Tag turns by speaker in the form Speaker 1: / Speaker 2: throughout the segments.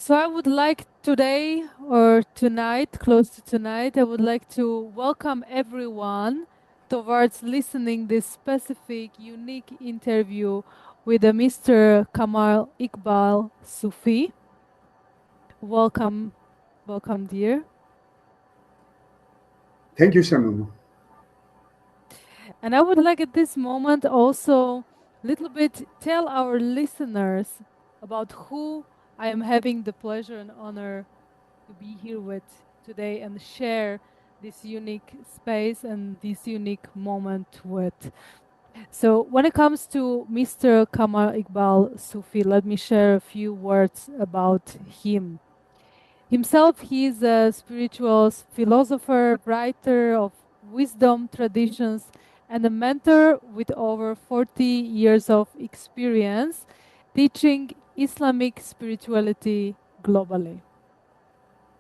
Speaker 1: So I would like today or tonight, close to tonight, I would like to welcome everyone towards listening this specific, unique interview with Mr. Qamar Iqbal Sufi. Welcome, welcome, dear.
Speaker 2: Thank you, Samama.
Speaker 1: And I would like at this moment also little bit tell our listeners about who I am having the pleasure and honor to be here with today and share this unique space and this unique moment with. So when it comes to Mr. Qamar Iqbal Sufi, let me share a few words about him. Himself, he is a spiritual philosopher, writer of wisdom traditions, and a mentor with over 40 years of experience teaching Islamic spirituality globally.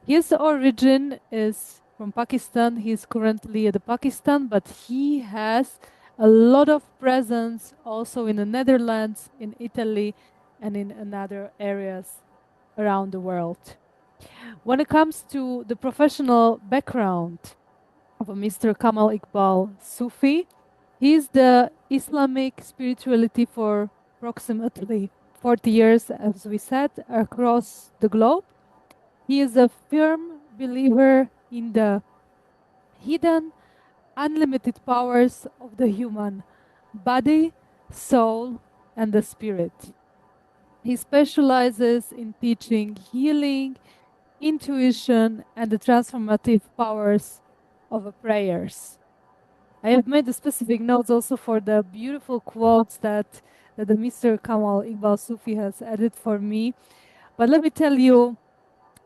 Speaker 1: His origin is from Pakistan. He's currently at the Pakistan, but he has a lot of presence also in the Netherlands, in Italy, and in another areas around the world. When it comes to the professional background of Mr. Kamal Iqbal Sufi, he is the Islamic spirituality for approximately 40 years, as we said, across the globe. He is a firm believer in the hidden, unlimited powers of the human body, soul, and the spirit. He specializes in teaching healing, intuition, and the transformative powers of prayers. I have made the specific notes also for the beautiful quotes that the Mr. Kamal Iqbal Sufi has added for me. But let me tell you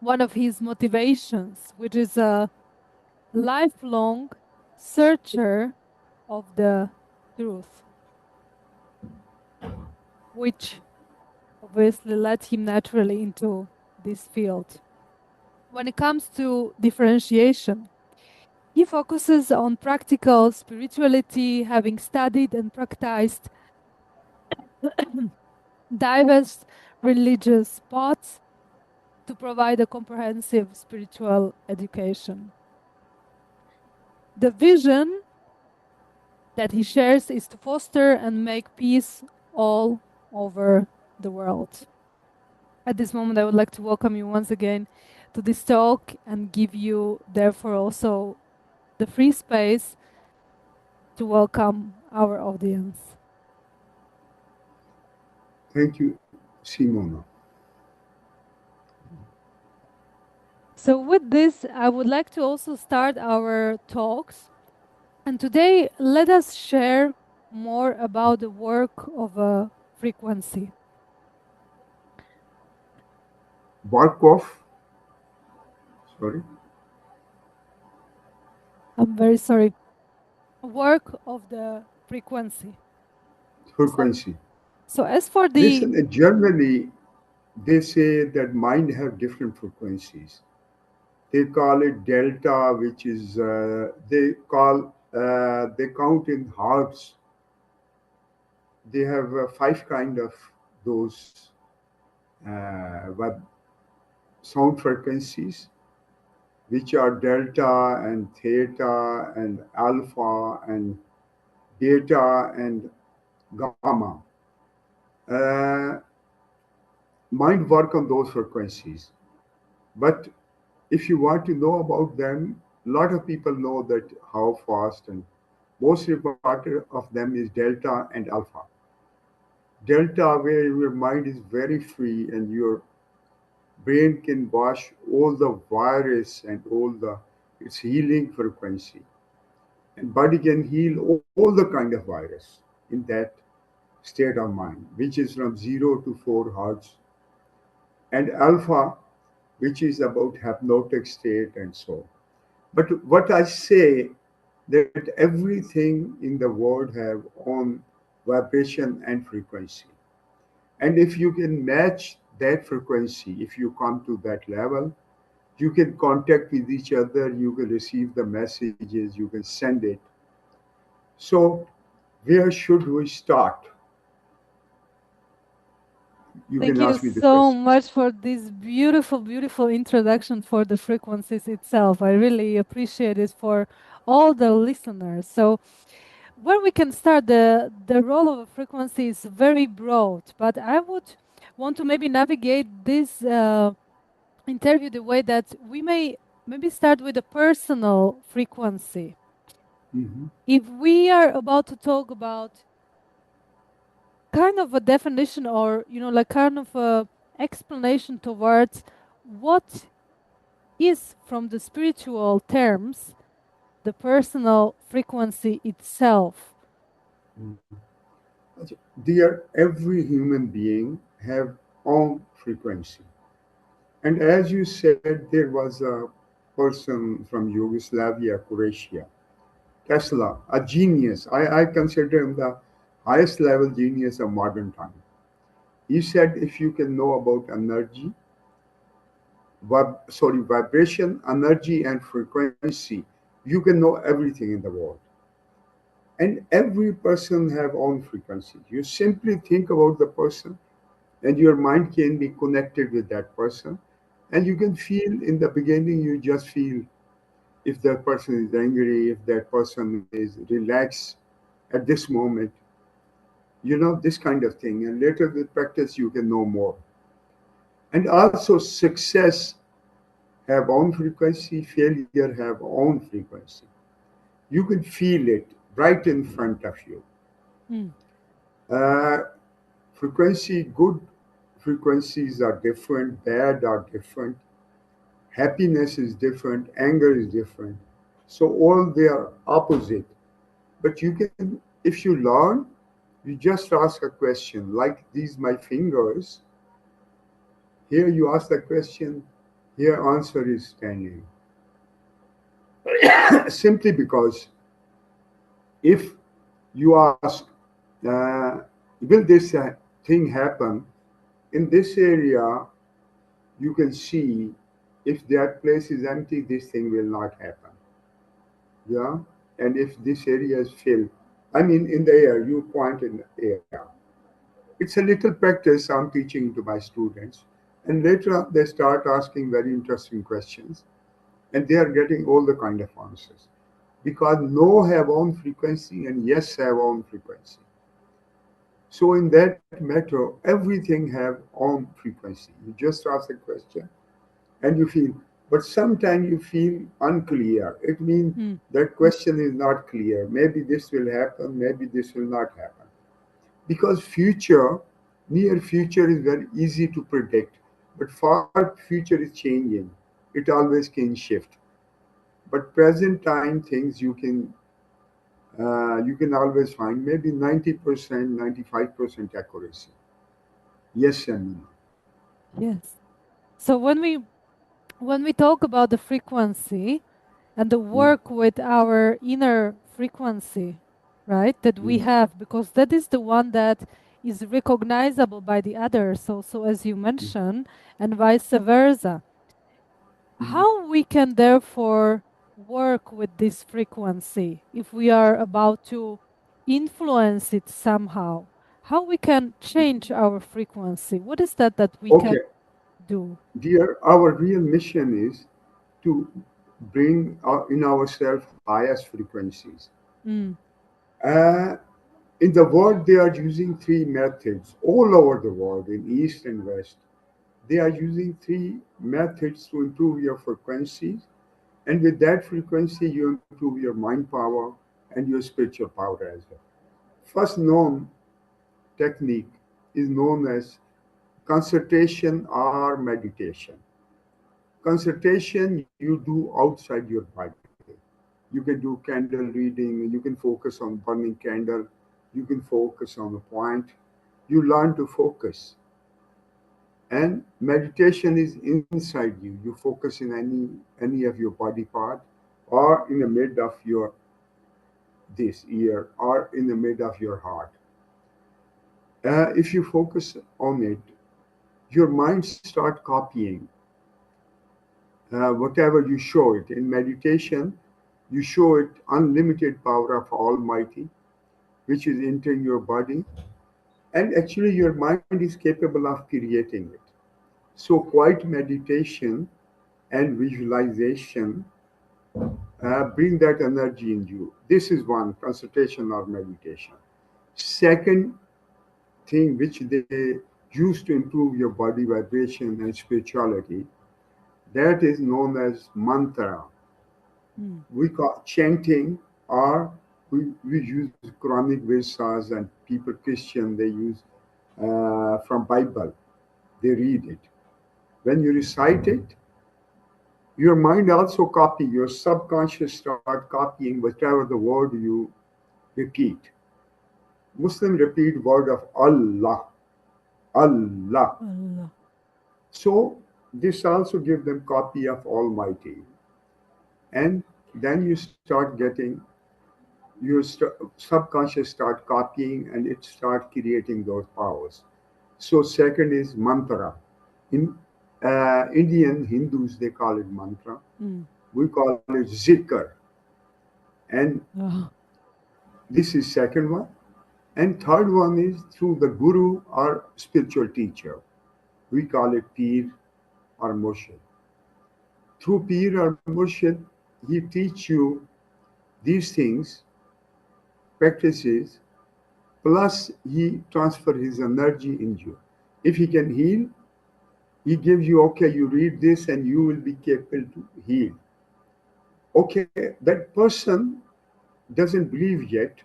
Speaker 1: one of his motivations, which is a lifelong searcher of the truth, which obviously led him naturally into this field. When it comes to differentiation, he focuses on practical spirituality, having studied and practiced diverse religious paths to provide a comprehensive spiritual education. The vision that he shares is to foster and make peace all over the world. At this moment, I would like to welcome you once again to this talk and give you, therefore, also the free space to welcome our audience.
Speaker 2: Thank you, Simona.
Speaker 1: So, with this, I would like to also start our talks. And today, let us share more about the work of a frequency.
Speaker 2: Barkov, sorry,
Speaker 1: I'm very sorry. Work of the frequency. So,
Speaker 2: frequency.
Speaker 1: so as for the
Speaker 2: Listen, generally, they say that mind have different frequencies. They call it delta, which is, they count in hertz. They have five kind of those web sound frequencies, which are delta and theta and alpha and beta and gamma. Uh, Mind work on those frequencies. But if you want to know about them, a lot of people know that how fast and most important of them is delta and alpha. Delta, where your mind is very free and your brain can wash all the virus and all the its healing frequency. And body can heal all the kind of virus in that state of mind, which is from 0 to 4 hertz, and alpha, which is about hypnotic state and so. But what I say that everything in the world have own vibration and frequency. And if you can match that frequency, if you come to that level, you can contact with each other, you can receive the messages, you can send it. So where should we start? You
Speaker 1: Thank
Speaker 2: can
Speaker 1: you
Speaker 2: ask me the
Speaker 1: so
Speaker 2: questions.
Speaker 1: much for this beautiful, beautiful introduction for the frequencies itself. I really appreciate it for all the listeners. So, where we can start, the role of a frequency is very broad, but I would want to maybe navigate this interview the way that we may maybe start with a personal frequency.
Speaker 2: Hmm.
Speaker 1: If we are about to talk about kind of a definition, or like kind of a explanation towards what is, from the spiritual terms, the personal frequency itself.
Speaker 2: Dear, every human being have own frequency. And as you said, there was a person from Yugoslavia, Croatia, Tesla, a genius. I consider him the highest level genius of modern time. He said if you can know about energy, vibration, energy, and frequency, you can know everything in the world. And every person have own frequency. You simply think about the person, and your mind can be connected with that person, and you can feel in the beginning. You just feel if that person is angry, if that person is relaxed at this moment, this kind of thing. And later with practice, you can know more. And also, success have own frequency, failure have own frequency. You can feel it right in front of you.
Speaker 1: Mm,
Speaker 2: Uh, Frequency, good frequencies are different, bad are different, happiness is different, anger is different. So all they are opposite. But you can, if you learn, you just ask a question like these my fingers. Here you ask the question, here answer is standing. Simply because if you ask, uh, will this thing happen in this area, you can see if that place is empty, this thing will not happen. Yeah. And if this area is filled, I mean, in the air, you point in the air. It's a little practice I'm teaching to my students. And later on, they start asking very interesting questions, and they are getting all the kind of answers. Because no have own frequency and yes have own frequency. So in that matter, everything have own frequency. You just ask a question and you feel, but sometimes you feel unclear. It means
Speaker 1: mm,
Speaker 2: that question is not clear. Maybe this will happen, maybe this will not happen. Because future, near future is very easy to predict, but far future is changing. It always can shift. But present time things you can always find maybe 90%, 95% accuracy. Yes and no.
Speaker 1: yes. So when we talk about the frequency and the
Speaker 2: Mm,
Speaker 1: work with our inner frequency, right, that we
Speaker 2: mm,
Speaker 1: have, because that is the one that is recognizable by the others, so as you
Speaker 2: mm,
Speaker 1: mentioned, and vice versa.
Speaker 2: mm.
Speaker 1: How we can therefore work with this frequency if we are about to influence it somehow? How we can change our frequency? What is that we can
Speaker 2: Okay,
Speaker 1: do?
Speaker 2: dear, our real mission is to bring in ourselves highest frequencies.
Speaker 1: Mm,
Speaker 2: Uh, in the world, they are using three methods all over the world, in East and West. They are using three methods to improve your frequencies. And with that frequency, you improve your mind power and your spiritual power as well. First known technique is known as concentration or meditation. Concentration you do outside your body. You can do candle reading, you can focus on burning candle, you can focus on a point. You learn to focus. And meditation is inside you. You focus in any of your body part or in the mid of your this ear or in the mid of your heart. If you focus on it, your mind start copying whatever you show it. In meditation, you show it unlimited power of Almighty, which is entering your body. And actually, your mind is capable of creating it. So, quiet meditation and visualization bring that energy in you. This is one concentration or meditation. Second thing which they use to improve your body vibration and spirituality, that is known as mantra.
Speaker 1: Mm.
Speaker 2: We call chanting, or we use Quranic versas, and people Christian they use from Bible. They read it. When you recite it, your mind also copy. Your subconscious start copying whatever the word you repeat. Muslim repeat word of Allah, Allah.
Speaker 1: Allah.
Speaker 2: So this also give them copy of Almighty, and then you start getting your subconscious start copying, and it start creating those powers. So second is mantra. In Indian Hindus they call it mantra.
Speaker 1: Mm.
Speaker 2: We call it zikr, and
Speaker 1: Oh.
Speaker 2: this is second one. And third one is through the guru or spiritual teacher. We call it peer or murshid. Through peer or murshid, he teach you these things, practices, plus he transfer his energy in you. If he can heal, he gives you, okay, you read this and you will be capable to heal. Okay, that person doesn't believe yet,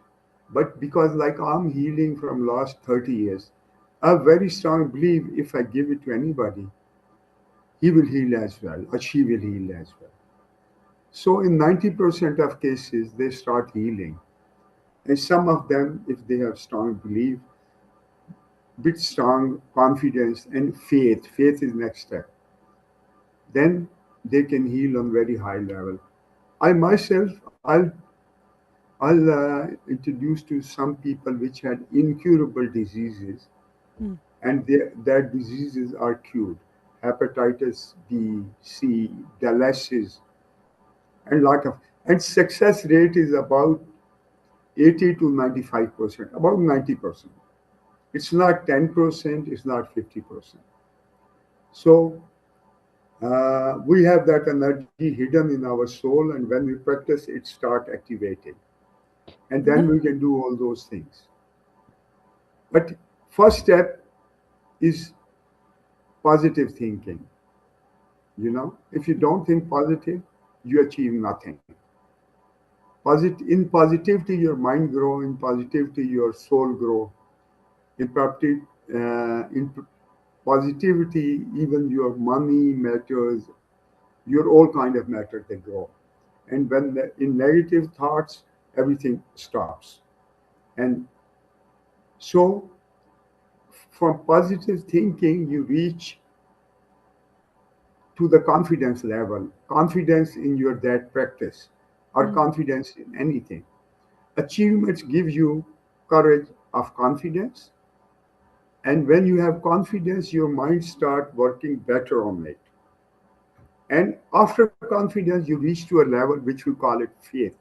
Speaker 2: but because like I'm healing from last 30 years, I very strong believe if I give it to anybody, he will heal as well, or she will heal as well. So in 90% of cases, they start healing. And some of them, if they have strong belief, bit strong confidence and faith is next step, then they can heal on very high level. I myself, I'll introduce to some people which had incurable diseases,
Speaker 1: Mm.
Speaker 2: and their diseases are cured. Hepatitis B, C, dialysis, and lot of, and success rate is about 80 to 95%, about 90%. It's not 10%, it's not 50%. So we have that energy hidden in our soul, and when we practice, it start activating, and then
Speaker 1: That,
Speaker 2: we can do all those things. But first step is positive thinking. If you don't think positive, you achieve nothing. In positivity, your mind grow. In positivity, your soul grow. In positivity, even your money matters. Your all kind of matter they grow. And when in negative thoughts, everything stops. And so, from positive thinking, you reach to the confidence level, confidence in your that practice, or
Speaker 1: mm.
Speaker 2: confidence in anything. Achievements give you courage of confidence, and when you have confidence, your mind start working better on it. And after confidence, you reach to a level which we call it faith.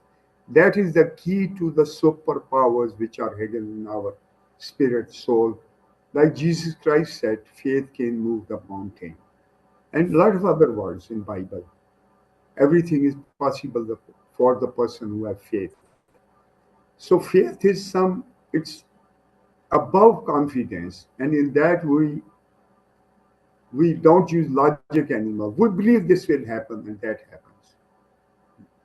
Speaker 2: That is the key to the superpowers which are hidden in our spirit, soul. Like Jesus Christ said, faith can move the mountain. And a lot of other words in Bible. Everything is possible for the person who have faith. So faith is it's above confidence, and in that we don't use logic anymore. We believe this will happen, and that happens.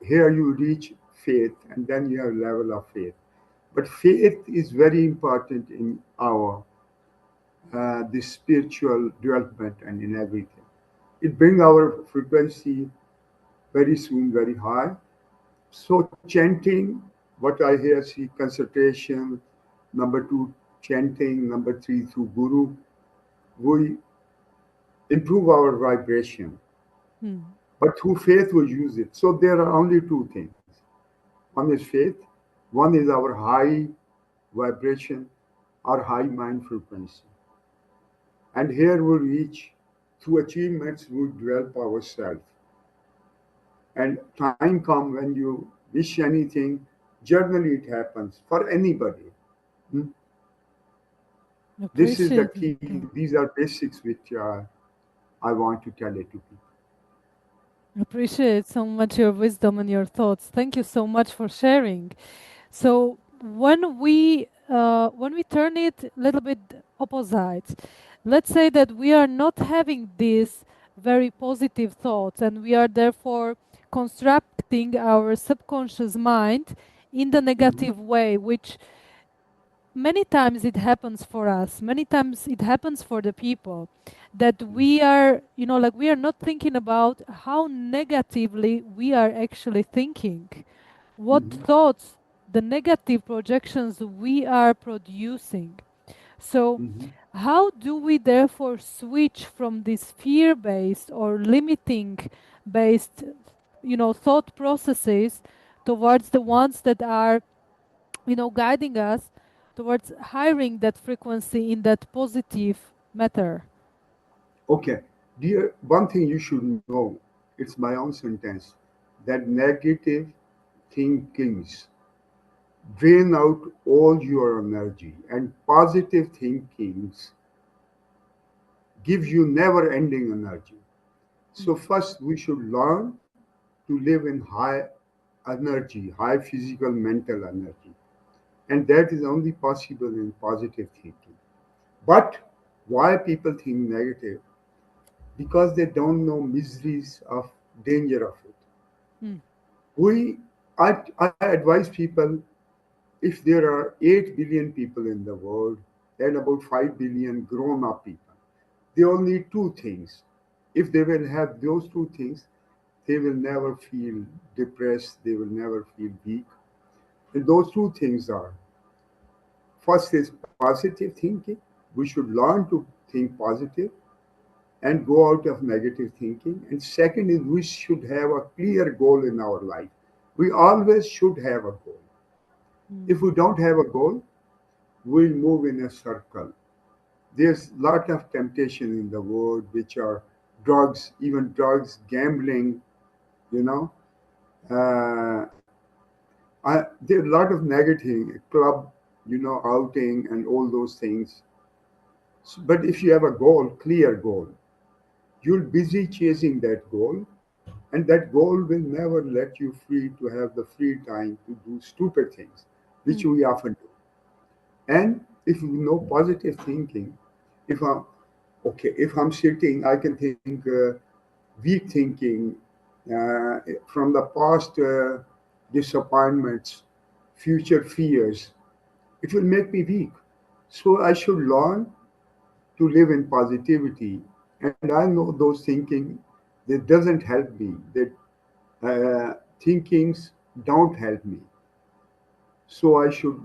Speaker 2: Here you reach faith, and then you have level of faith. But faith is very important in our this spiritual development and in everything. It brings our frequency very soon very high. So chanting, what I hear, see concentration, number two, chanting, number three, through guru, we improve our vibration.
Speaker 1: Mm.
Speaker 2: But through faith, we use it. So there are only two things. One is faith, one is our high vibration, our high mind frequency. And here we reach through achievements, we develop ourselves. And time come when you wish anything, generally it happens for anybody. Hmm? This is the
Speaker 1: Appreciate it.
Speaker 2: key. These are basics which I want to tell it to people.
Speaker 1: Appreciate so much your wisdom and your thoughts. Thank you so much for sharing. So when we turn it a little bit opposite, let's say that we are not having these very positive thoughts, and we are therefore constructing our subconscious mind in the
Speaker 2: Mhm.
Speaker 1: negative way, which many times it happens for us, many times it happens for the people, that we are, like we are not thinking about how negatively we are actually thinking, what
Speaker 2: Mhm.
Speaker 1: thoughts, the negative projections we are producing. So
Speaker 2: Mhm.
Speaker 1: how do we therefore switch from this fear based or limiting based, thought processes towards the ones that are, guiding us towards hiring that frequency in that positive matter?
Speaker 2: Okay, dear, one thing you should know, it's my own sentence, that negative thinkings drain out all your energy, and positive thinkings give you never ending energy. So,
Speaker 1: Mm,
Speaker 2: first, we should learn to live in high energy, high physical, mental energy. And that is only possible in positive thinking. But why people think negative? Because they don't know miseries of danger of it.
Speaker 1: mm,
Speaker 2: We, I advise people, if there are 8 billion people in the world and about 5 billion grown up people, they all need two things. If they will have those two things, they will never feel depressed, they will never feel weak. And those two things are, first is positive thinking. We should learn to think positive and go out of negative thinking. And second is we should have a clear goal in our life. We always should have a goal. If
Speaker 1: mm,
Speaker 2: we don't have a goal, we'll move in a circle. There's a lot of temptation in the world, which are drugs, even drugs, gambling, you know. Uh, there are a lot of negative club, outing and all those things. But if you have a goal, clear goal, you'll busy chasing that goal, and that goal will never let you free to have the free time to do stupid things, which
Speaker 1: mm,
Speaker 2: we often do. And if you know positive thinking, if I'm if I'm sitting, I can think weak thinking from the past disappointments, future fears. It will make me weak. So I should learn to live in positivity. And I know those thinking that doesn't help me. That thinkings don't help me. So I should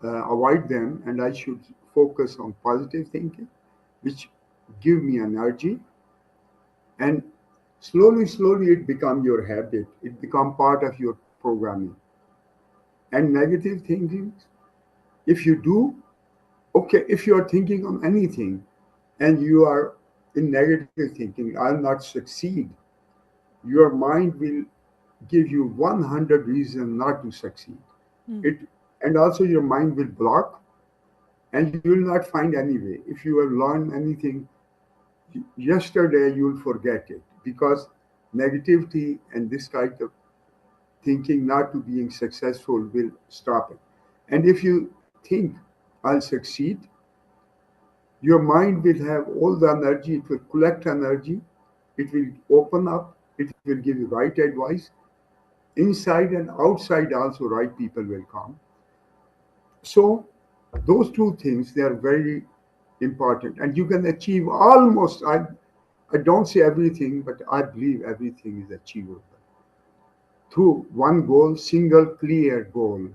Speaker 2: avoid them and I should focus on positive thinking, which give me energy. And slowly it become your habit. It become part of your programming. And negative thinking, if you do, okay, if you are thinking on anything and you are in negative thinking, I'll not succeed, your mind will give you 100 reasons not to succeed.
Speaker 1: mm,
Speaker 2: It and also your mind will block and you will not find any way. If you have learned anything yesterday, you will forget it because negativity and this kind of thinking not to being successful will stop it. And if you think I'll succeed, your mind will have all the energy, it will collect energy, it will open up, it will give you right advice. Inside and outside also right people will come. So those two things they are very important and you can achieve almost I don't say everything, but I believe everything is achievable through one goal, single clear goal,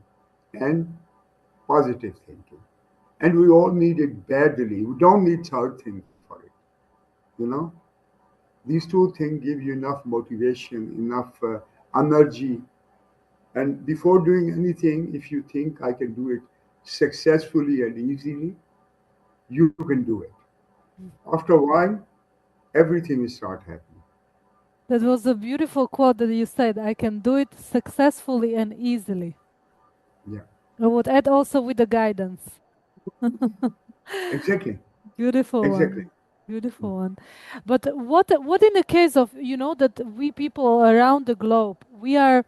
Speaker 2: and positive thinking. And we all need it badly. We don't need third thing for it. You know, these two things give you enough motivation, enough energy. And before doing anything, if you think I can do it successfully and easily, you can do it.
Speaker 1: mm.
Speaker 2: After a while, everything will start happening.
Speaker 1: That was a beautiful quote that you said. I can do it successfully and easily.
Speaker 2: Yeah.
Speaker 1: I would add also with the guidance.
Speaker 2: Exactly.
Speaker 1: Beautiful
Speaker 2: Exactly.
Speaker 1: one. Beautiful one. But what in the case of, that we people around the globe, we are,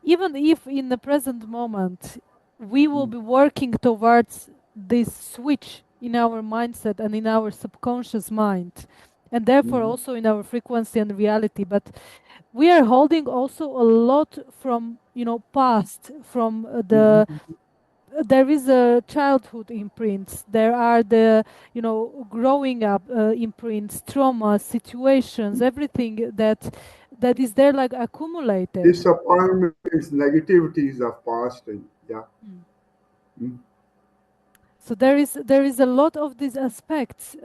Speaker 1: even if in the present moment we will
Speaker 2: Mm,
Speaker 1: be working towards this switch in our mindset and in our subconscious mind, and therefore
Speaker 2: mhm,
Speaker 1: also in our frequency and reality, but we are holding also a lot from, past, from
Speaker 2: mhm,
Speaker 1: the there is a childhood imprints, there are the, growing up imprints, trauma, situations, everything that is there, like accumulated.
Speaker 2: disappointments, negativities of past. Yeah.
Speaker 1: Mm.
Speaker 2: Mm,
Speaker 1: So there is a lot of these aspects.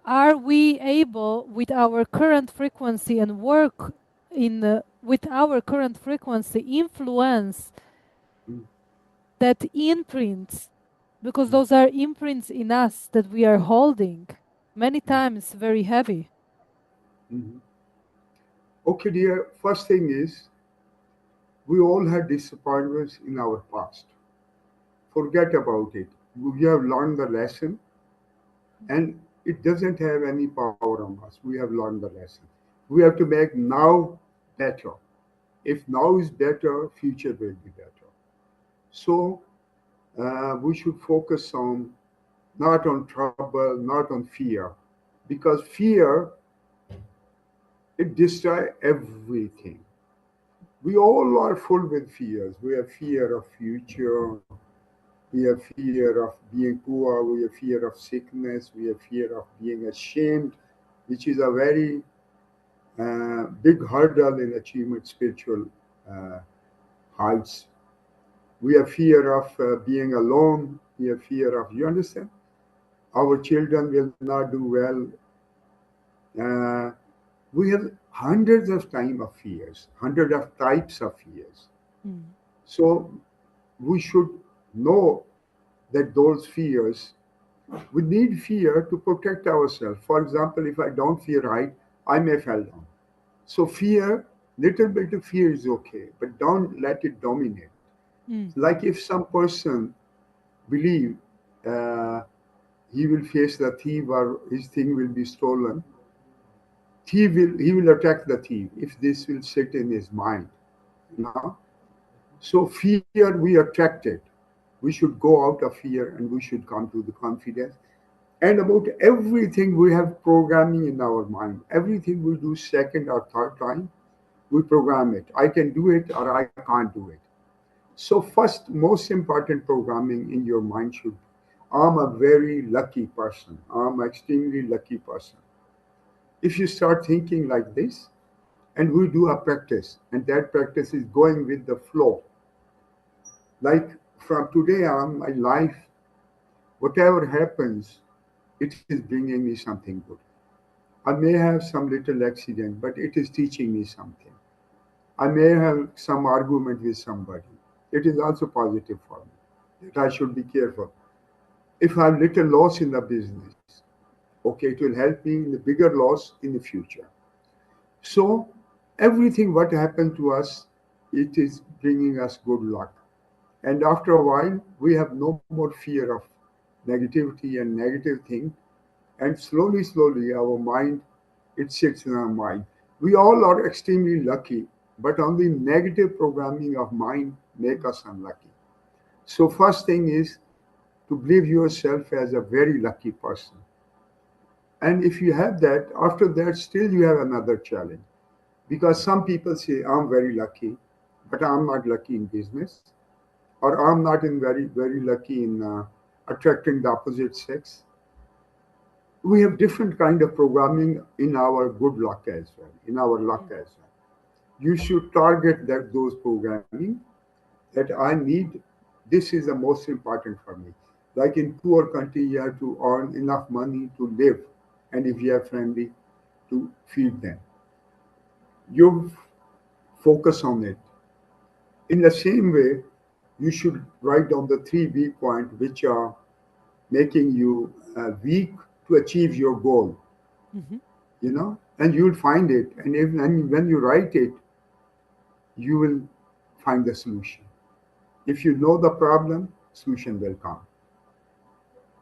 Speaker 1: Are we able with our current frequency and work in with our current frequency influence
Speaker 2: mm,
Speaker 1: that imprints, because
Speaker 2: mm,
Speaker 1: those are imprints in us that we are holding, many
Speaker 2: mm,
Speaker 1: times very heavy.
Speaker 2: mhm. Okay, dear. First thing is, we all had disappointments in our past. Forget about it. We have learned the lesson, and it doesn't have any power on us. We have learned the lesson. We have to make now better. If now is better, future will be better. So we should focus on not on trouble, not on fear, because fear, it destroys everything. We all are full with fears. We have fear of future. We have fear of being poor. We have fear of sickness. We have fear of being ashamed, which is a very big hurdle in achievement spiritual uh, heights. We have fear of being alone. We have fear of, you understand? Our children will not do well. Uh, we have hundreds of time of fears, hundreds of types of fears.
Speaker 1: Mm.
Speaker 2: So we should know that those fears, we need fear to protect ourselves. For example, if I don't fear height, I may fall down. So fear, little bit of fear is okay, but don't let it dominate.
Speaker 1: Mm.
Speaker 2: Like if some person believe uh, he will face the thief or his thing will be stolen, he will attack the thief if this will sit in his mind. You know? So fear we attracted. We should go out of fear and we should come to the confidence. And about everything we have programming in our mind. Everything we do second or third time, we program it. I can do it or I can't do it. So first, most important programming in your mind should, I'm a very lucky person. I'm an extremely lucky person. If you start thinking like this, and we do a practice, and that practice is going with the flow. Like from today on, my life, whatever happens, it is bringing me something good. I may have some little accident, but it is teaching me something. I may have some argument with somebody. It is also positive for me that I should be careful. If I have little loss in the business, okay, it will help me in the bigger loss in the future. So everything what happened to us, it is bringing us good luck. And after a while, we have no more fear of negativity and negative thing. And slowly, slowly, our mind, it sits in our mind. We all are extremely lucky, but only negative programming of mind make us unlucky. So first thing is to believe yourself as a very lucky person. And if you have that, after that, still you have another challenge. Because some people say, I'm very lucky, but I'm not lucky in business, or I'm not in very lucky in attracting the opposite sex. We have different kind of programming in our good luck as well, in our luck
Speaker 1: Mm.
Speaker 2: as well. You should target those programming that I need. This is the most important for me. Like in poor country, you have to earn enough money to live, and if you have family, to feed them. You focus on it. In the same way, you should write down the three weak points which are making you weak to achieve your goal.
Speaker 1: Mhm.
Speaker 2: And you'll find it. And when you write it, you will find the solution. If you know the problem, solution will come.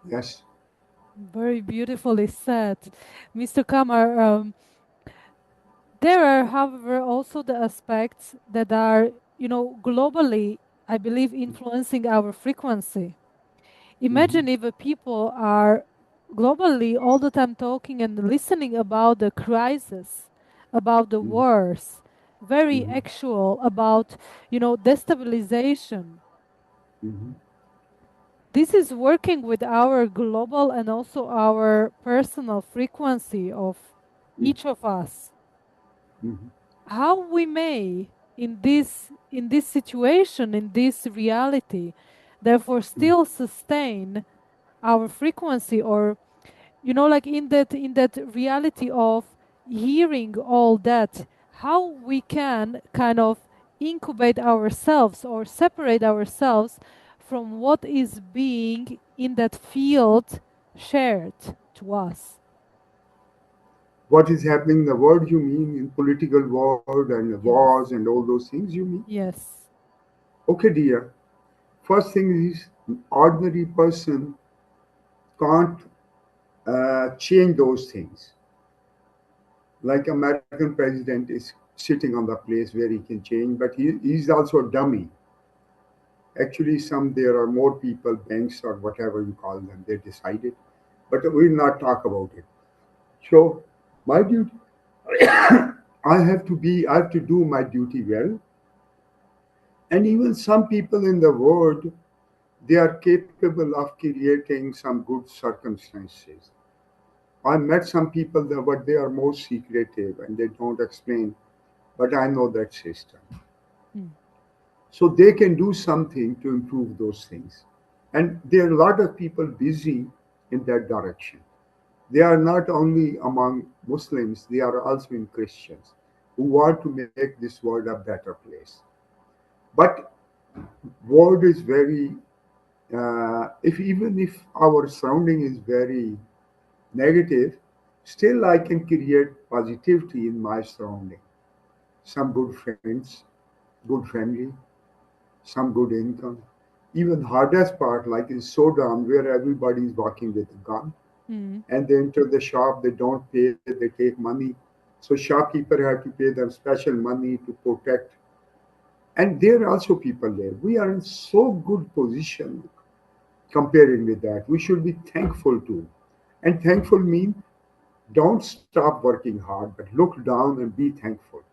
Speaker 2: Yes.
Speaker 1: Very beautifully said, Mr. Kamar. There are, however, also the aspects that are, globally, I believe, influencing our frequency.
Speaker 2: Hmm.
Speaker 1: Imagine if people are globally all the time talking and listening about the crisis, about the
Speaker 2: Hmm.
Speaker 1: wars, very
Speaker 2: Hmm.
Speaker 1: actual, about, destabilization.
Speaker 2: Hmm.
Speaker 1: This is working with our global and also our personal frequency of each of us.
Speaker 2: Hmm.
Speaker 1: How we may in this situation, in this reality, therefore still sustain our frequency, or like in that reality of hearing all that, how we can kind of incubate ourselves or separate ourselves from what is being in that field shared to us.
Speaker 2: What is happening in the world, you mean, in political world and wars
Speaker 1: Yes.
Speaker 2: and all those things, you mean?
Speaker 1: Yes.
Speaker 2: Okay, dear. First thing is, ordinary person can't change those things. Like American president is sitting on the place where he can change, but he's also a dummy. Actually, some there are more people, banks or whatever you call them, they decided. But we'll not talk about it. So my duty, I have to do my duty well. And even some people in the world, they are capable of creating some good circumstances. I met some people that but they are more secretive and they don't explain, but I know that system.
Speaker 1: Mm.
Speaker 2: So they can do something to improve those things. And there are a lot of people busy in that direction. They are not only among Muslims, they are also in Christians who want to make this world a better place. But world is very, if even if our surrounding is very negative, still I can create positivity in my surrounding. Some good friends, good family, some good income. Even hardest part, like in Sudan, where everybody is walking with a gun,
Speaker 1: Mm.
Speaker 2: and they enter the shop, they don't pay, they take money. So shopkeeper have to pay them special money to protect. And there are also people there. We are in so good position comparing with that. We should be thankful too. And thankful means don't stop working hard, but look down and be thankful.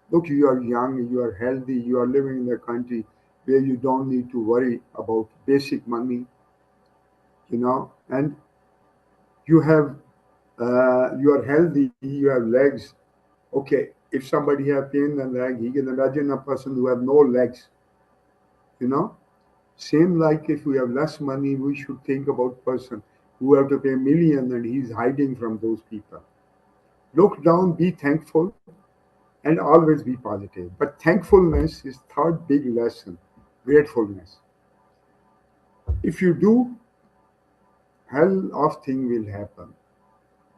Speaker 2: Look, you are young, you are healthy, you are living in a country where you don't need to worry about basic money, and you are healthy, you have legs. Okay, if somebody have pain in the leg, he can imagine a person who have no legs, you know. Same like if we have less money, we should think about person who have to pay million and he's hiding from those people. Look down, be thankful, and always be positive. But thankfulness is third big lesson, gratefulness. If you do, hell of thing will happen.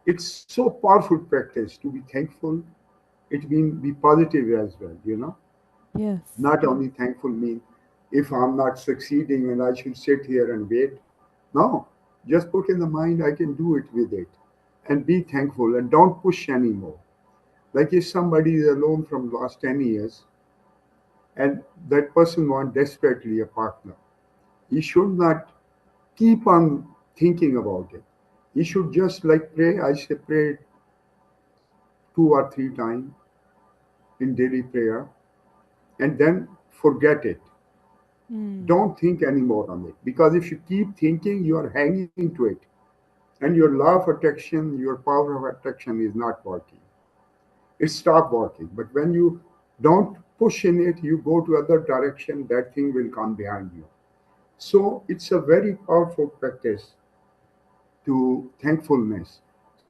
Speaker 2: It's so powerful practice to be thankful. It means be positive as well,
Speaker 1: Yes.
Speaker 2: Not only thankful mean if I'm not succeeding and I should sit here and wait. No, just put in the mind I can do it with it. And be thankful and don't push anymore. Like if somebody is alone from last 10 years and that person wants desperately a partner, he should not keep on thinking about it. He should just like pray. I say pray 2 or 3 times in daily prayer and then forget it.
Speaker 1: Mm.
Speaker 2: Don't think anymore on it because if you keep thinking, you are hanging to it, and your law of attraction, your power of attraction is not working. It stopped working. But when you don't push in it, you go to other direction. That thing will come behind you. So it's a very powerful practice to thankfulness.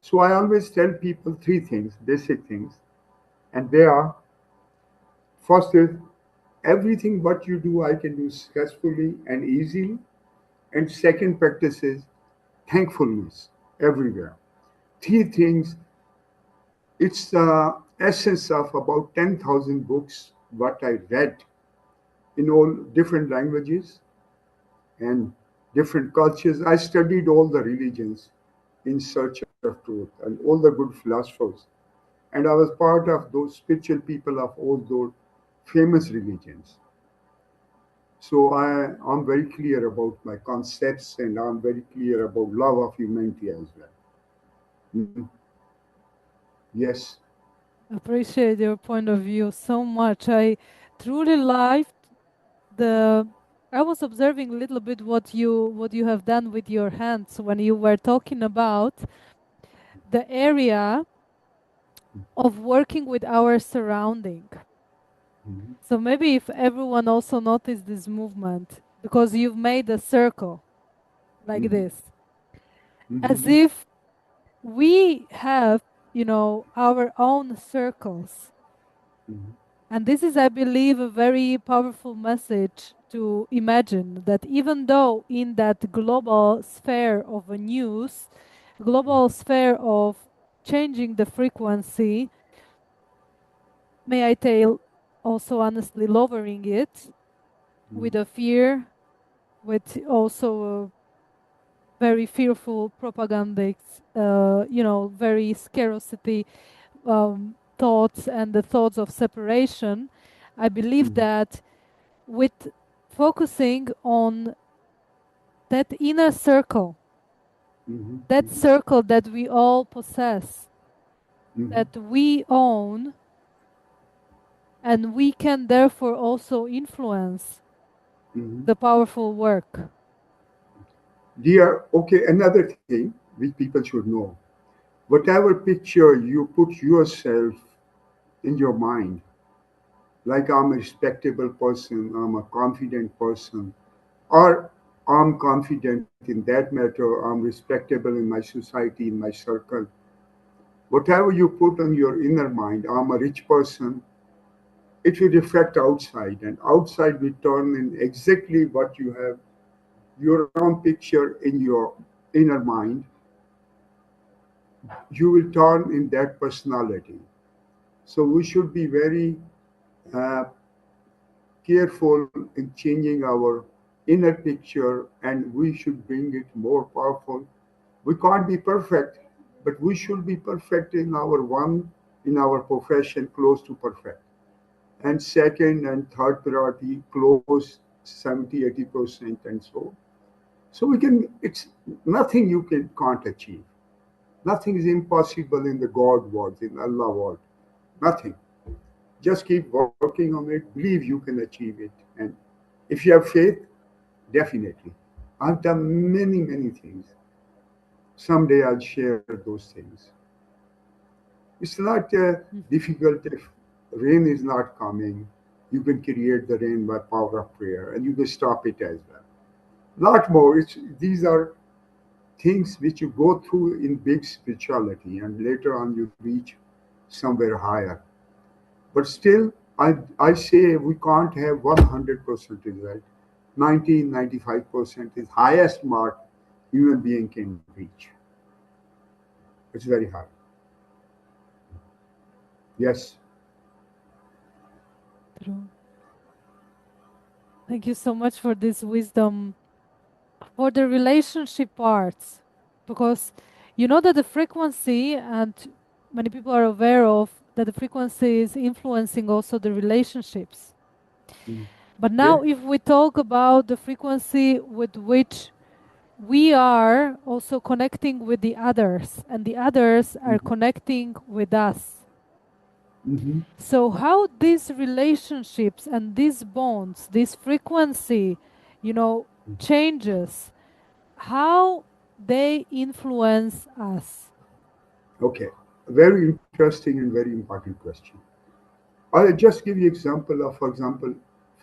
Speaker 2: So I always tell people three things, basic things, and they are: first is everything what you do, I can do successfully and easily. And second practice is thankfulness everywhere. Three things. It's the essence of about 10,000 books what I read in all different languages. And different cultures. I studied all the religions in search of truth and all the good philosophers. And I was part of those spiritual people of all those famous religions. So I'm very clear about my concepts and I'm very clear about love of humanity as well. Mhm. Yes.
Speaker 1: Appreciate your point of view so much. I truly liked the I was observing a little bit what you have done with your hands when you were talking about the area of working with our surrounding.
Speaker 2: Mhm.
Speaker 1: So maybe if everyone also noticed this movement, because you've made a circle like
Speaker 2: Mhm.
Speaker 1: this, as
Speaker 2: Mhm.
Speaker 1: if we have, our own circles.
Speaker 2: Mhm.
Speaker 1: And this is, I believe, a very powerful message to imagine that even though in that global sphere of a news, global sphere of changing the frequency, may I tell also honestly lowering it with a fear, with also a very fearful propagandics, very scarcity thoughts and the thoughts of separation. I believe
Speaker 2: Mhm.
Speaker 1: that with focusing on that inner circle,
Speaker 2: Mhm.
Speaker 1: that
Speaker 2: Mhm.
Speaker 1: circle that we all possess,
Speaker 2: Mhm.
Speaker 1: that we own, and we can therefore also influence
Speaker 2: Mhm.
Speaker 1: the powerful work.
Speaker 2: Dear, okay, another thing which people should know. Whatever picture you put yourself in your mind, like I'm a respectable person, I'm a confident person, or I'm confident in that matter, I'm respectable in my society, in my circle. Whatever you put on your inner mind, I'm a rich person, it will reflect outside, and outside will turn in exactly what you have, your own picture in your inner mind, you will turn in that personality. So we should be very uh, careful in changing our inner picture and we should bring it more powerful. We can't be perfect, but we should be perfect in our one, in our profession, close to perfect. And second and third priority, close 70, 80%, and so. So we can, it's nothing you can't achieve. Nothing is impossible in the God world, in Allah world. Nothing. Just keep working on it, believe you can achieve it. And if you have faith, definitely. I've done many, many things. Someday I'll share those things. It's not difficult if rain is not coming. You can create the rain by power of prayer and you can stop it as well. Lot more. These are things which you go through in big spirituality and later on you reach somewhere higher. But still, I say we can't have 100% result. 90, 95% is highest mark human being can reach. It's very high. Yes.
Speaker 1: True. Thank you so much for this wisdom for the relationship parts, because you know that the frequency, and many people are aware of that the frequency is influencing also the relationships.
Speaker 2: Mm.
Speaker 1: But
Speaker 2: Yeah.
Speaker 1: now, if we talk about the frequency with which we are also connecting with the others, and the others are
Speaker 2: Mhm.
Speaker 1: connecting with us.
Speaker 2: Mhm.
Speaker 1: So, how these relationships and these bonds, this frequency, changes, how they influence us.
Speaker 2: Okay. Very interesting and very important question. I'll just give you example of, for example,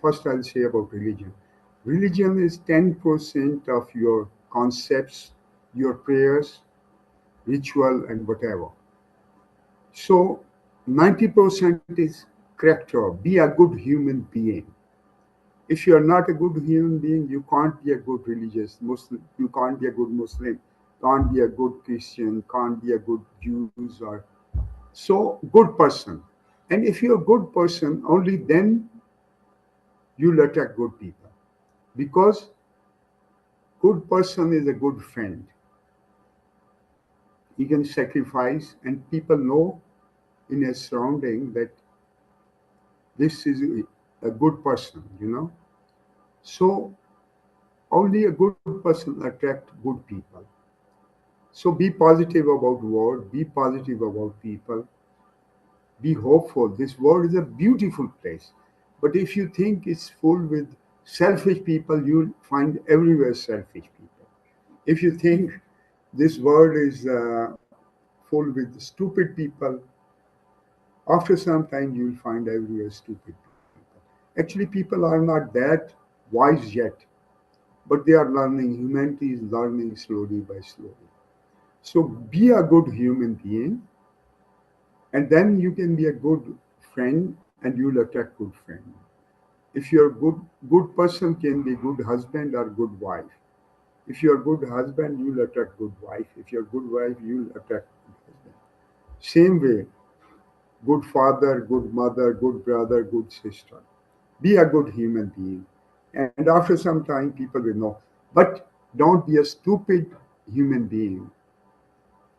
Speaker 2: first I'll say about religion. Religion is 10% of your concepts, your prayers, ritual, and whatever. So 90% is character. Be a good human being. If you are not a good human being, you can't be a good religious Muslim. You can't be a good Muslim. Can't be a good Christian. Can't be a good Jews or so good person. And if you're a good person, only then you'll attract good people. Because Good person is a good friend. He can sacrifice, and people know in his surrounding that this is a good person, you know. So only a good person attract good people. So be positive about world, be positive about people, be hopeful. This world is a beautiful place. But if you think it's full with selfish people, you'll find everywhere selfish people. If you think this world is full with stupid people, after some time you'll find everywhere stupid people. Actually, people are not that wise yet, but they are learning. Humanity is learning slowly by slowly. So be a good human being, and then you can be a good friend, and you'll attract good friend. If you're good person can be good husband or good wife. If you're good husband, you'll attract good wife. If you're good wife, you'll attract good husband. Same way, good father, good mother, good brother, good sister. Be a good human being. And after some time, people will know. But don't be a stupid human being.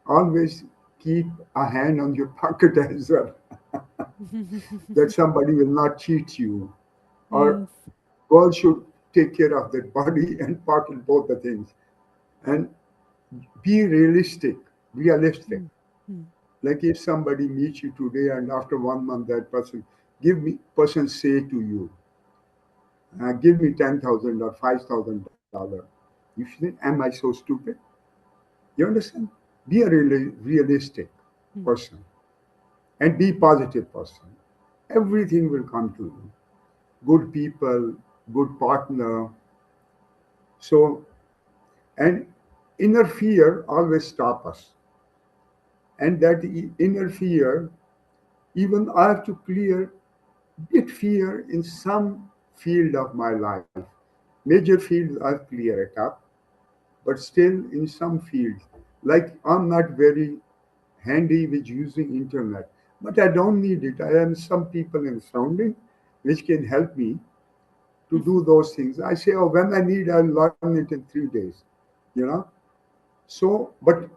Speaker 2: Always keep a hand on your pocket as well, that somebody will not cheat you. Or
Speaker 1: Yes.
Speaker 2: girl should take care of their body and pocket, both the things. And be realistic, realistic.
Speaker 1: Mm, mm,
Speaker 2: Like if somebody meets you today and after 1 month that person say to you, give me 10,000 or $5,000. You think, am I so stupid? You understand? Be a realistic
Speaker 1: mm,
Speaker 2: person and be positive person. Everything will come to you. Good people, good partner. So, and inner fear always stop us. And that inner fear, even I have to clear bit fear in some field of my life. Major fields I've cleared it up, but still in some fields, like I'm not very handy with using internet, but I don't need it. I have some people in surrounding which can help me to do those things. I say, oh, when I need, I'll learn it in 3 days, you know. So, but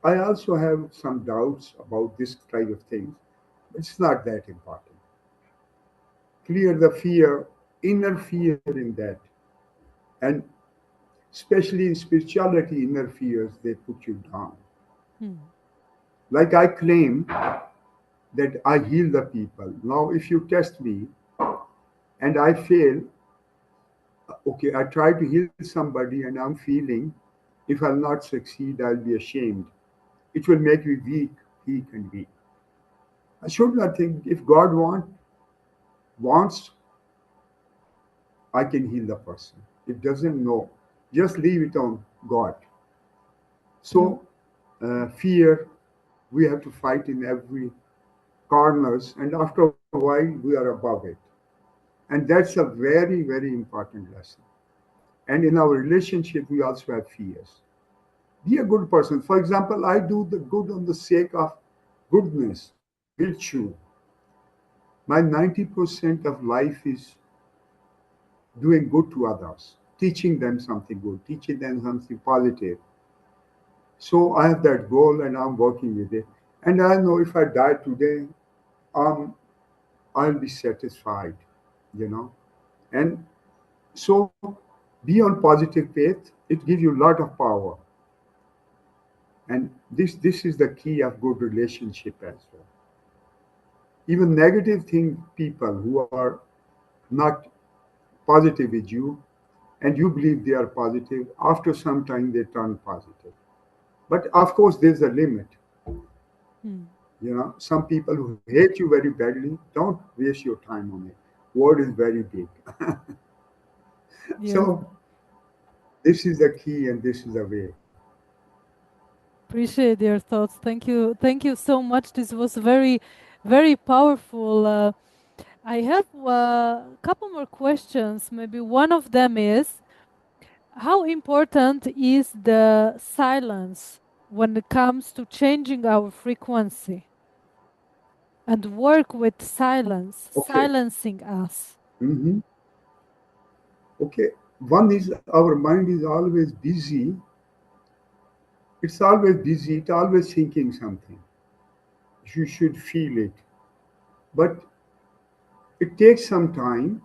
Speaker 2: I also have some doubts about this type of things. It's not that important. Clear the fear, inner fear in that, and especially in spirituality, inner fears they put you down.
Speaker 1: mm,
Speaker 2: Like I claim that I heal the people. Now, if you test me and I fail, okay, I try to heal somebody and I'm feeling if I'll not succeed, I'll be ashamed. It will make me weak and weak. I should not think if God wants, I can heal the person. If doesn't, no. Just leave it on God.
Speaker 1: true.
Speaker 2: So, fear, we have to fight in every corners, and after a while, we are above it. And that's a very, very important lesson. And in our relationship, we also have fears. Be a good person. For example, I do the good on the sake of goodness, virtue. My 90% of life is doing good to others, teaching them something good, teaching them something positive. So I have that goal and I'm working with it. And I know if I die today, um, I'll be satisfied, you know. And so be on positive faith. It gives you a lot of power. And this is the key of good relationship as well. Even negative thing people who are not positive with you and you believe they are positive, after some time they turn positive. But of course there's a limit.
Speaker 1: Mm,
Speaker 2: You know, some people who hate you very badly, don't waste your time on it. World is very big.
Speaker 1: yes.
Speaker 2: So this is the key and this is the way.
Speaker 1: Appreciate your thoughts. Thank you. Thank you so much. This was very, very powerful. I have a couple more questions. Maybe one of them is how important is the silence when it comes to changing our frequency and work with silence,
Speaker 2: Okay.
Speaker 1: silencing us?
Speaker 2: Hmm. Okay. One is our mind is always busy. It's always busy. It's always thinking something. You should feel it. But it takes some time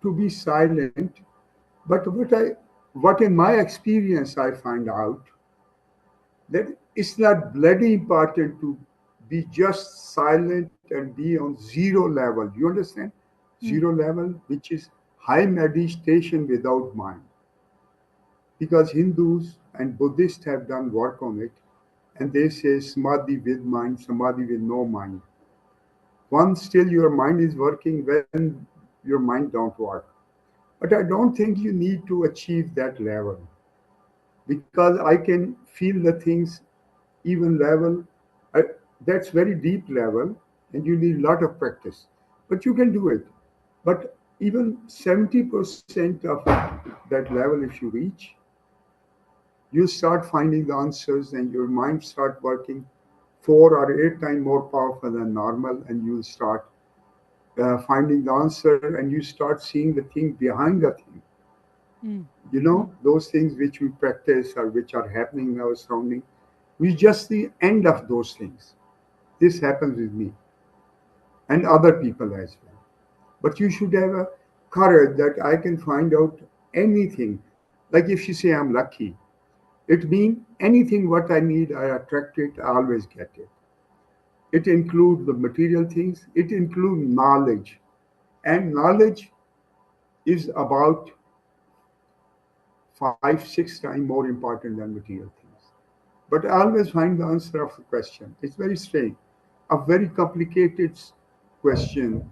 Speaker 2: to be silent. But what in my experience I find out that it's not bloody important to be just silent and be on zero level. You understand?
Speaker 1: Mm,
Speaker 2: Zero level, which is high meditation without mind. Because Hindus and Buddhists have done work on it, and they say samadhi with mind, samadhi with no mind. Once still your mind is working when your mind don't work. But I don't think you need to achieve that level because I can feel the things even level. I, that's very deep level, and you need a lot of practice. But you can do it. But even 70% of that level, if you reach, you start finding the answers, and your mind start working 4 or 8 times more powerful than normal, and you start finding the answer, and you start seeing the thing behind the thing.
Speaker 1: mm, mm,
Speaker 2: Those things which we practice or which are happening in our surrounding, we just the end of those things. This happens with me and other people as well. But you should have a courage that I can find out anything. Like if you say I'm lucky, it means anything what I need, I attract it, I always get it. It includes the material things, it includes knowledge. And knowledge is about 5, 6 times more important than material things. But I always find the answer of the question. It's very strange. A very complicated question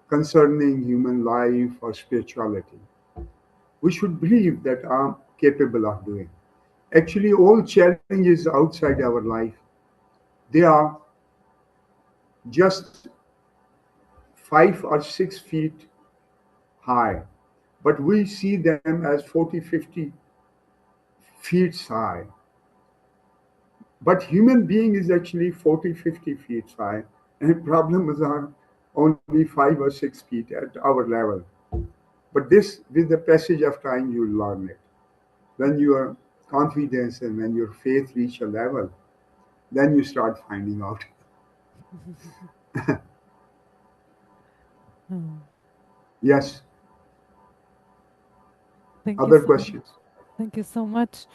Speaker 2: concerning human life or spirituality. We should believe that I'm capable of doing. Actually, all challenges outside our life, they are just 5 or 6 feet high, but we see them as 40, 50 feet high. But human being is actually 40, 50 feet high, and problems are only 5 or 6 feet at our level. But this, with the passage of time, you learn it. When your confidence and when your faith reach a level, then you start finding out.
Speaker 1: mm.
Speaker 2: Yes,
Speaker 1: Thank you
Speaker 2: other
Speaker 1: so
Speaker 2: questions.
Speaker 1: much. Thank you so much.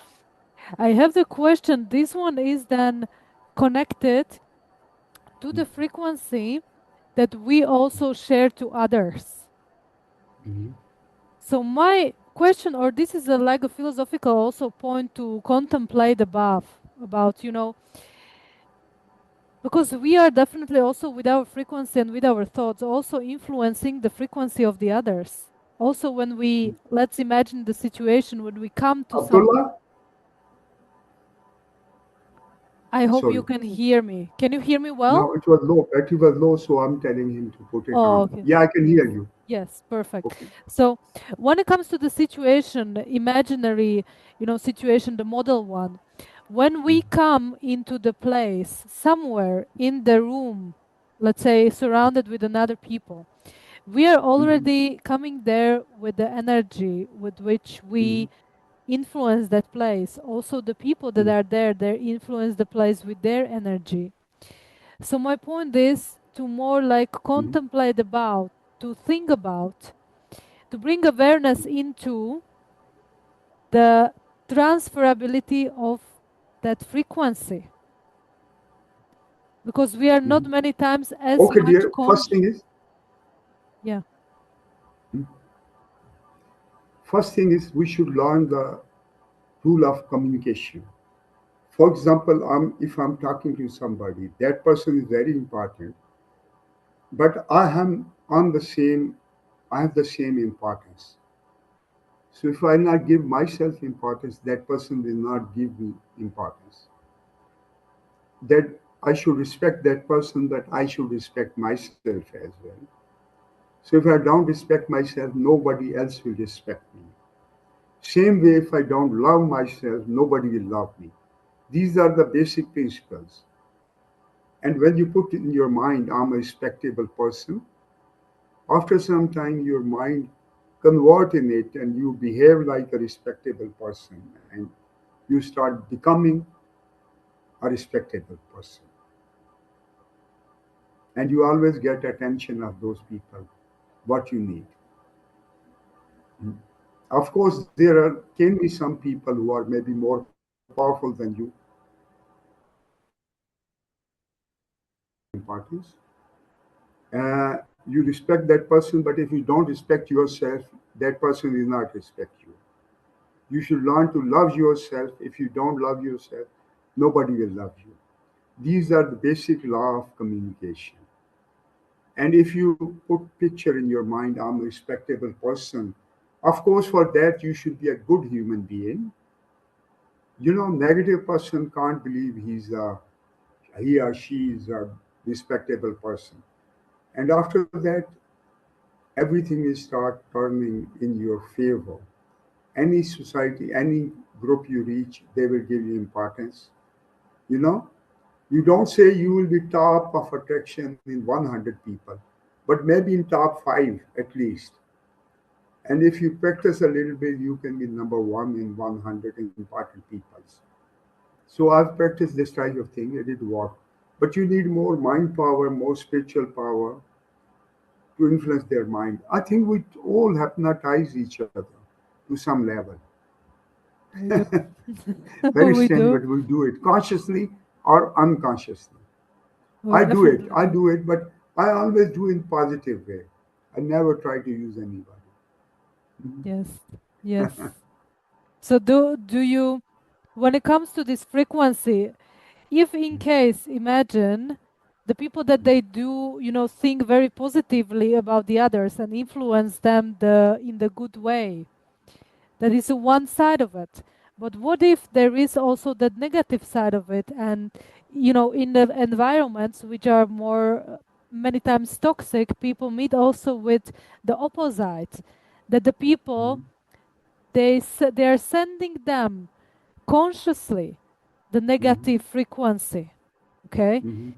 Speaker 1: I have the question. This one is then connected to the frequency that we also share to others.
Speaker 2: Mhm.
Speaker 1: So my question, or this is a like a philosophical also point to contemplate above about, because we are definitely also with our frequency and with our thoughts also influencing the frequency of the others. Also, when we let's imagine the situation when we come to some.
Speaker 2: Abdullah?
Speaker 1: I hope you
Speaker 2: Sorry.
Speaker 1: can hear me. Can you hear me well?
Speaker 2: Now it was low. Battery was low, so I'm telling him to put it
Speaker 1: Oh,
Speaker 2: on.
Speaker 1: okay.
Speaker 2: Yeah, I can
Speaker 1: Yes.
Speaker 2: hear you.
Speaker 1: Yes, perfect.
Speaker 2: Okay.
Speaker 1: So when it comes to the situation, imaginary, situation, the model one, when we come into the place somewhere in the room, let's say surrounded with another people, we are
Speaker 2: Mhm.
Speaker 1: already coming there with the energy with which we
Speaker 2: Mhm.
Speaker 1: influence that place. Also, the people that
Speaker 2: Mhm.
Speaker 1: are there, they influence the place with their energy. So my point is to more like
Speaker 2: Mhm.
Speaker 1: contemplate about, to think about, to bring awareness into the transferability of that frequency. Because we are not
Speaker 2: Mhm.
Speaker 1: many times as
Speaker 2: Okay,
Speaker 1: much
Speaker 2: dear.
Speaker 1: yeah.
Speaker 2: First thing is we should learn the rule of communication. For example, if I'm talking to somebody, that person is very important, but I have the same importance. So if I not give myself importance, that person will not give me importance. That I should respect that person, that I should respect myself as well. So if I don't respect myself, nobody else will respect me. Same way, if I don't love myself, nobody will love me. These are the basic principles. And when you put in your mind, I'm a respectable person, after some time, your mind convert in it and you behave like a respectable person and you start becoming a respectable person. And you always get attention of those people, what you need. Of course, there can be some people who are maybe more powerful than you, parties. You respect that person, but if you don't respect yourself, that person will not respect you. You should learn to love yourself. If you don't love yourself, nobody will love you. These are the basic law of communication. And if you put picture in your mind, I'm a respectable person, of course, for that you should be a good human being. Negative person can't believe he or she is a respectable person. And after that, everything will start turning in your favor. Any society, any group you reach, they will give you importance. You know, you don't say you will be top of attraction in 100 people, but maybe in top five at least. And if you practice a little bit, you can be number one in 100 important peoples. So I've practiced this type of thing. It did work. But you need more mind power, more spiritual power to influence their mind. I think we all hypnotize each other to some level.
Speaker 1: We do.
Speaker 2: Very
Speaker 1: We
Speaker 2: strange,
Speaker 1: do.
Speaker 2: but we do it consciously or unconsciously.
Speaker 1: We
Speaker 2: I do it.
Speaker 1: definitely
Speaker 2: I
Speaker 1: do.
Speaker 2: do it, but I always do in positive way. I never try to use anybody. Mhm.
Speaker 1: Yes. Yes. So do you, when it comes to this frequency, if in case, imagine the people that they do, think very positively about the others and influence them in the good way. That is one side of it. But what if there is also the negative side of it? And, in the environments which are more, many times toxic, people meet also with the opposite. That the people, they are sending them consciously the
Speaker 2: Mhm.
Speaker 1: negative frequency. Okay.
Speaker 2: Mhm.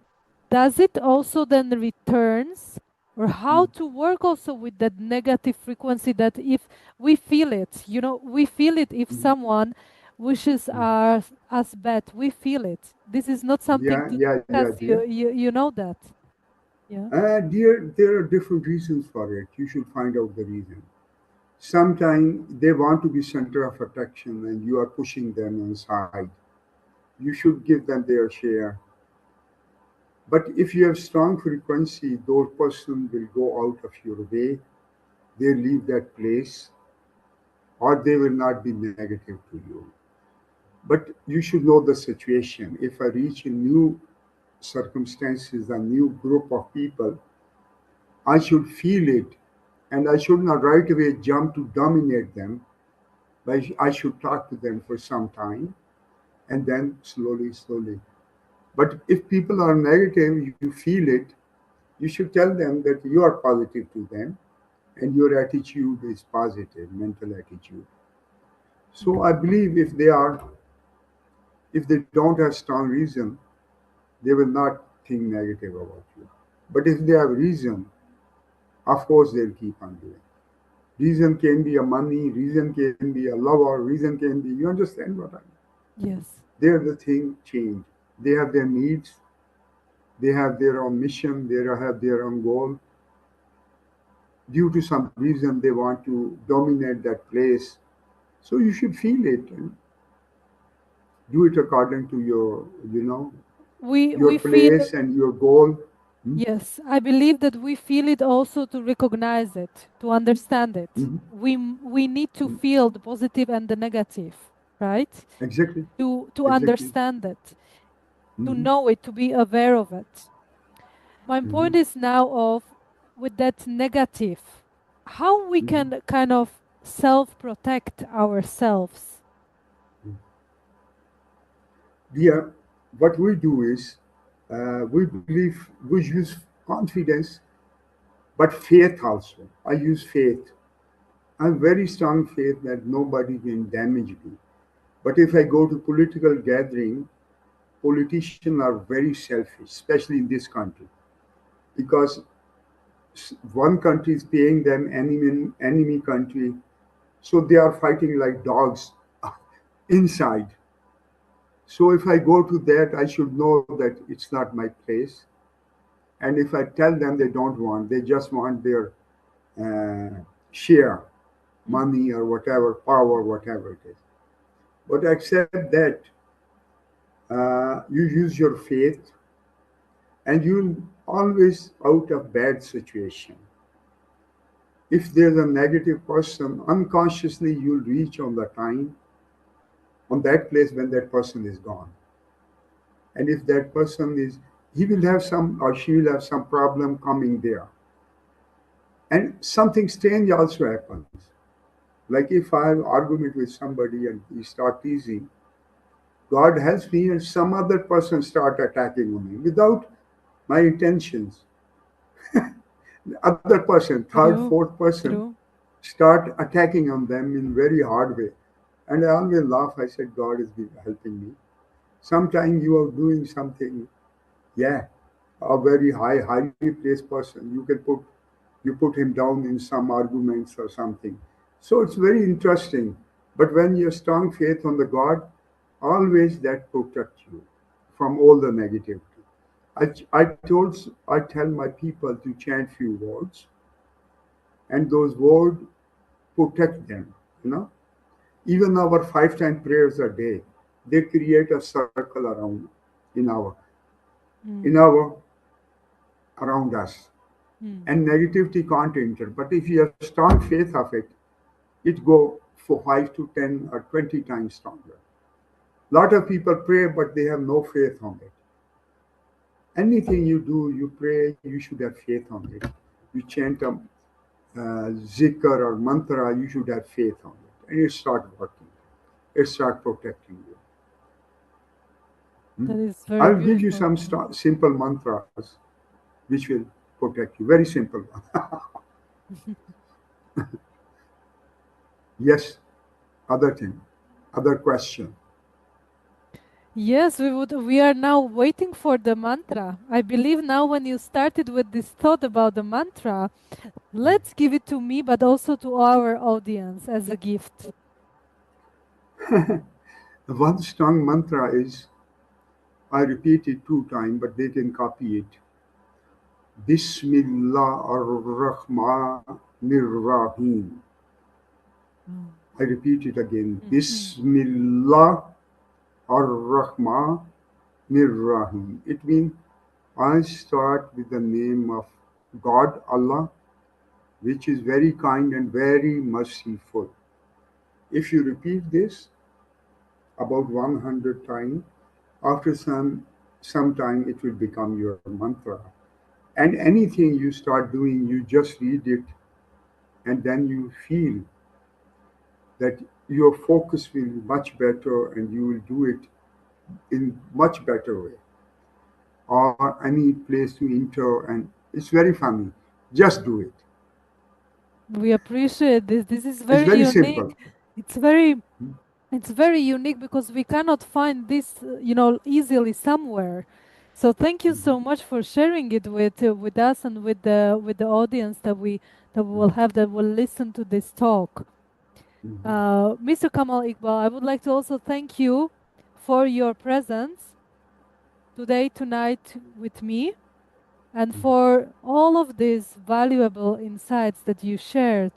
Speaker 1: Does it also then returns, or how
Speaker 2: Mhm.
Speaker 1: to work also with that negative frequency, that if we feel it, we feel it if
Speaker 2: Mhm.
Speaker 1: someone wishes
Speaker 2: Mhm.
Speaker 1: us bad, we feel it. This is not something
Speaker 2: Yeah,
Speaker 1: to
Speaker 2: yeah, yeah,
Speaker 1: discuss.
Speaker 2: dear.
Speaker 1: You know that. Yeah.
Speaker 2: Dear, there are different reasons for it. You should find out the reason. Sometimes they want to be center of attraction and you are pushing them inside. You should give them their share. But if you have strong frequency, those person will go out of your way. They leave that place, or they will not be negative to you. But you should know the situation. If I reach a new circumstances, a new group of people, I should feel it, and I should not right away jump to dominate them. But I should talk to them for some time, and then slowly, slowly. But if people are negative, you feel it, you should tell them that you are positive to them and your attitude is positive, mental attitude. So I believe if they don't have strong reason, they will not think negative about you. But if they have reason, of course they'll keep on doing. Reason can be a money, reason can be a lover, reason can be, you understand what I mean?
Speaker 1: Yes.
Speaker 2: There the thing change. They have their needs, they have their own mission, they have their own goal. Due to some reason, they want to dominate that place. So you should feel it and do it according to your
Speaker 1: We feel.
Speaker 2: place and your goal. Hmm?
Speaker 1: Yes, I believe that we feel it also to recognize it, to understand it.
Speaker 2: Mhm.
Speaker 1: We need to feel the positive and the negative, right?
Speaker 2: Exactly,
Speaker 1: To
Speaker 2: exactly.
Speaker 1: understand it, to
Speaker 2: Hmm.
Speaker 1: know it, to be aware of it. My
Speaker 2: Hmm.
Speaker 1: point is now of, with that negative, how we
Speaker 2: Hmm.
Speaker 1: can kind of self-protect ourselves.
Speaker 2: Yeah, what we do is we believe we use confidence, but faith also. I use faith. I'm very strong faith that nobody can damage me. But if I go to political gathering, politicians are very selfish, especially in this country, because one country is paying them, enemy country, so they are fighting like dogs inside. So if I go to that, I should know that it's not my place. And if I tell them, they don't want, they just want their uh, share,
Speaker 1: Mm.
Speaker 2: money or whatever, power, whatever it is. But accept that you use your faith, and you'll always out of bad situation. If there's a negative person, unconsciously you'll reach on the time, on that place when that person is gone. And if that person is, he will have some or she will have some problem coming there. And something strange also happens. Like if I have argument with somebody and we start teasing, God helps me and some other person start attacking on me without my intentions. Other person, third,
Speaker 1: True.
Speaker 2: fourth person,
Speaker 1: True.
Speaker 2: start attacking on them in very hard way. And I always laugh. I said, God is helping me. Sometimes you are doing something, yeah, a very highly placed person. You put him down in some arguments or something. So it's very interesting. But when you have strong faith on the God, always that protects you from all the negativity. I tell my people to chant few words, and those words protect them. You know, even our 5 time prayers a day, they create a circle around in our in
Speaker 1: Mm.
Speaker 2: our around us,
Speaker 1: Mm.
Speaker 2: and negativity can't enter. But if you have strong faith of it, it go for 5 to 10 or 20 times stronger. Lot of people pray, but they have no faith on it. Anything you do, you pray, you should have faith on it. You chant a zikr or mantra, you should have faith on it, and it start working. It start protecting you. Hmm?
Speaker 1: That is very
Speaker 2: I'll give you
Speaker 1: beautiful.
Speaker 2: some simple mantras which will protect you. Very simple one. Yes. Other thing, other question.
Speaker 1: Yes, we are now waiting for the mantra. I believe now when you started with this thought about the mantra, let's give it to me, but also to our audience as a gift.
Speaker 2: One strong mantra is, I repeat it 2 times, but they can copy it. Bismillah ar-Rahmanir Rahim.
Speaker 1: Mm.
Speaker 2: I repeat it again.
Speaker 1: Mm, mm,
Speaker 2: Bismillah ar-Rahmanir Rahim. It means I start with the name of God, Allah, which is very kind and very merciful. If you repeat this about 100 times, after some time it will become your mantra. And anything you start doing, you just read it, and then you feel that your focus will be much better and you will do it in much better way, or any place to enter, and it's very funny. Just do it.
Speaker 1: we appreciate this. This is
Speaker 2: It's
Speaker 1: very
Speaker 2: very simple.
Speaker 1: unique. It's very it's very unique because we cannot find this, easily somewhere. So thank you so much for sharing it with us and with the audience that we will have that will listen to this talk. Mr. Kamal Iqbal, I would like to also thank you for your presence today, tonight with me, and for all of these valuable insights that you shared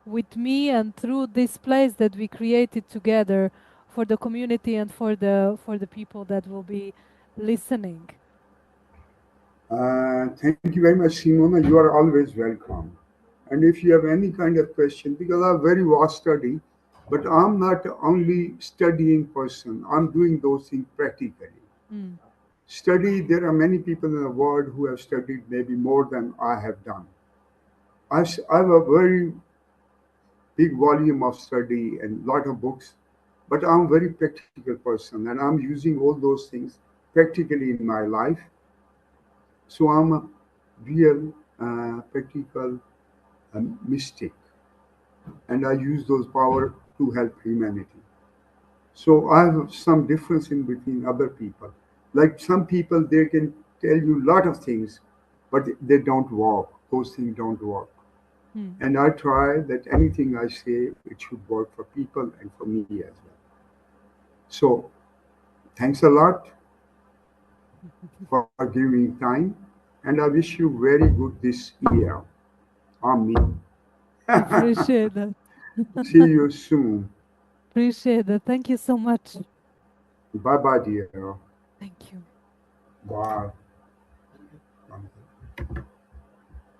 Speaker 1: with me and through this place that we created together for the community and for the people that will be listening.
Speaker 2: Thank you very much, Simona. You are always welcome. And if you have any kind of question, because I have very vast study, but I'm not only studying person, I'm doing those things practically.
Speaker 1: Mm.
Speaker 2: Study, there are many people in the world who have studied maybe more than I have done. I have a very big volume of study and lot of books, but I'm a very practical person and I'm using all those things practically in my life. So I'm a real practical mystic, and I use those power to help humanity. So I have some difference in between other people. Like some people, they can tell you a lot of things, but they don't walk. those things don't work.
Speaker 1: Hmm.
Speaker 2: And I try that anything I say, it should work for people and for me as well. So thanks a lot for giving time, and I wish you very good this year. Amen.
Speaker 1: Appreciate that.
Speaker 2: See you soon.
Speaker 1: Appreciate that. Thank you so much.
Speaker 2: Bye bye, dear.
Speaker 1: Thank you.
Speaker 2: Bye.